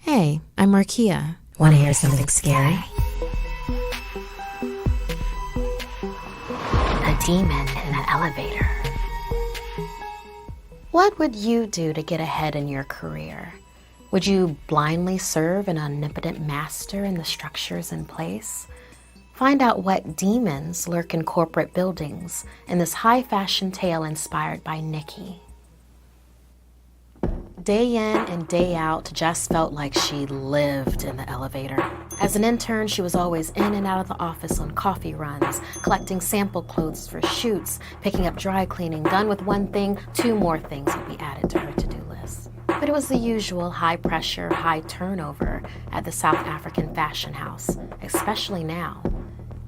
Hey, I'm Markeia. Want to hear something scary? A demon in an elevator. What would you do to get ahead in your career? Would you blindly serve an omnipotent master in the structures in place? Find out what demons lurk in corporate buildings in this high-fashion tale inspired by Nikki. Day in and day out, Jess felt like she lived in the elevator. As an intern, she was always in and out of the office on coffee runs, collecting sample clothes for shoots, picking up dry cleaning, done with one thing, 2 more things would be added to her to-do list. But it was the usual high pressure, high turnover at the South African fashion house, especially now.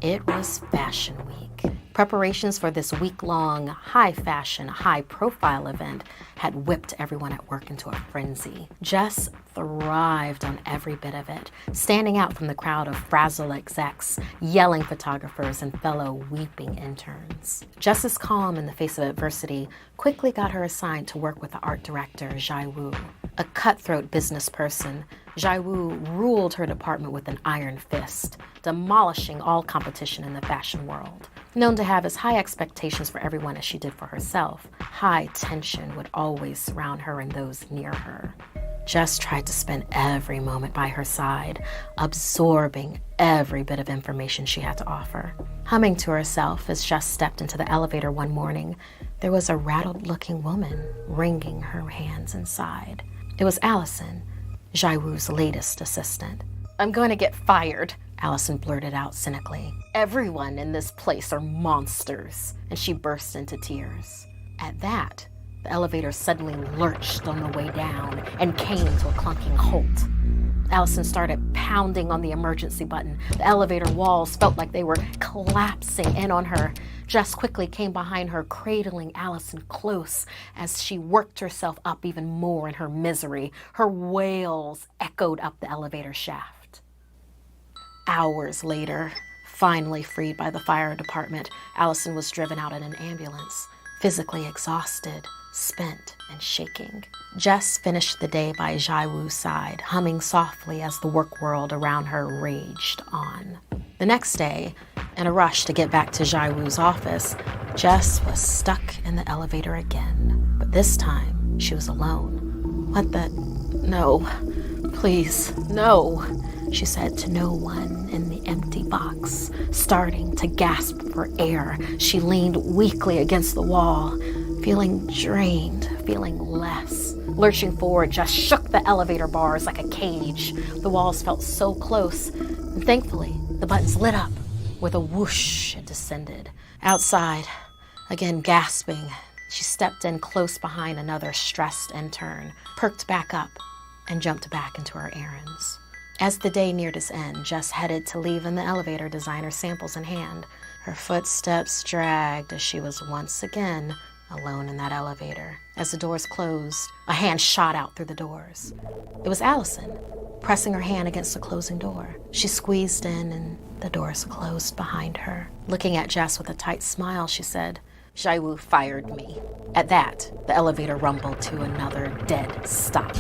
It was Fashion Week. Preparations for this week-long, high-fashion, high-profile event had whipped everyone at work into a frenzy. Jess thrived on every bit of it, standing out from the crowd of frazzled execs, yelling photographers, and fellow weeping interns. Jess's calm in the face of adversity quickly got her assigned to work with the art director, Jai Wu. A cutthroat business person, Jai Wu ruled her department with an iron fist, demolishing all competition in the fashion world. Known to have as high expectations for everyone as she did for herself, high tension would always surround her and those near her. Jess tried to spend every moment by her side, absorbing every bit of information she had to offer. Humming to herself as Jess stepped into the elevator one morning, there was a rattled-looking woman wringing her hands inside. It was Allison, Jai Wu's latest assistant. "I'm going to get fired," Allison blurted out cynically. "Everyone in this place are monsters," and she burst into tears. At that, the elevator suddenly lurched on the way down and came to a clunking halt. Allison started pounding on the emergency button. The elevator walls felt like they were collapsing in on her. Jess quickly came behind her, cradling Allison close as she worked herself up even more in her misery. Her wails echoed up the elevator shaft. Hours later, finally freed by the fire department, Allison was driven out in an ambulance, physically exhausted, spent, and shaking. Jess finished the day by Jai Wu's side, humming softly as the work world around her raged on. The next day, in a rush to get back to Jai Wu's office, Jess was stuck in the elevator again. But this time, she was alone. "What the? No. Please, no," she said to no one in the empty box. Starting to gasp for air, she leaned weakly against the wall, feeling drained, feeling less. Lurching forward, Jess shook the elevator bars like a cage. The walls felt so close, and thankfully, the buttons lit up. With a whoosh, it descended. Outside, again gasping, she stepped in close behind another stressed intern, perked back up, and jumped back into her errands. As the day neared its end, Jess headed to leave in the elevator, designer samples in hand. Her footsteps dragged as she was once again alone in that elevator. As the doors closed, a hand shot out through the doors. It was Allison, pressing her hand against the closing door. She squeezed in and the doors closed behind her. Looking at Jess with a tight smile, she said, "Jai Wu fired me." At that, the elevator rumbled to another dead stop,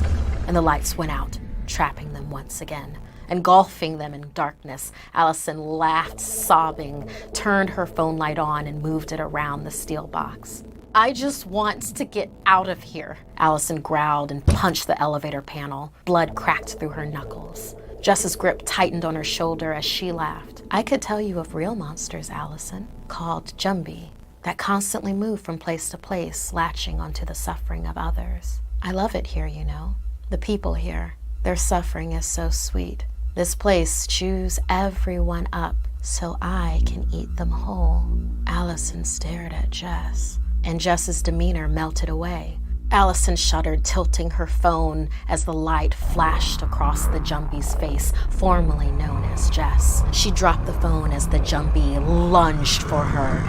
and the lights went out, trapping them once again. Engulfing them in darkness, Allison laughed, sobbing, turned her phone light on, and moved it around the steel box. "I just want to get out of here," Allison growled and punched the elevator panel. Blood cracked through her knuckles. Jess's grip tightened on her shoulder as she laughed. "I could tell you of real monsters, Allison, called Jumbi, that constantly move from place to place, latching onto the suffering of others. I love it here, you know. The people here, their suffering is so sweet. This place chews everyone up so I can eat them whole." Allison stared at Jess, and Jess's demeanor melted away. Allison shuddered, tilting her phone as the light flashed across the Jumbi's face, formerly known as Jess. She dropped the phone as the Jumbi lunged for her.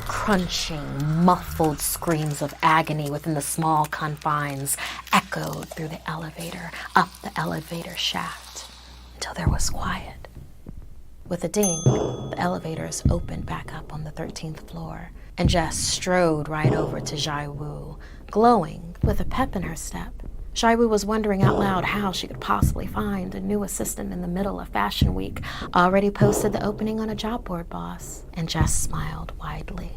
Crunching, muffled screams of agony within the small confines echoed through the elevator, up the elevator shaft, until there was quiet. With a ding, the elevators opened back up on the 13th floor, and Jess strode right over to Jai Wu, glowing with a pep in her step. Shaiwu was wondering out loud how she could possibly find a new assistant in the middle of Fashion Week. Already posted the opening on a job board, boss. And Jess smiled widely.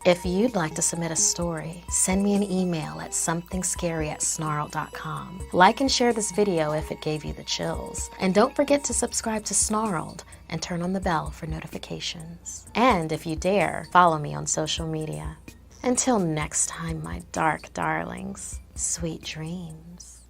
If you'd like to submit a story, send me an email at somethingscary@snarled.com. Like and share this video if it gave you the chills. And don't forget to subscribe to Snarled and turn on the bell for notifications. And if you dare, follow me on social media. Until next time, my dark darlings, sweet dreams.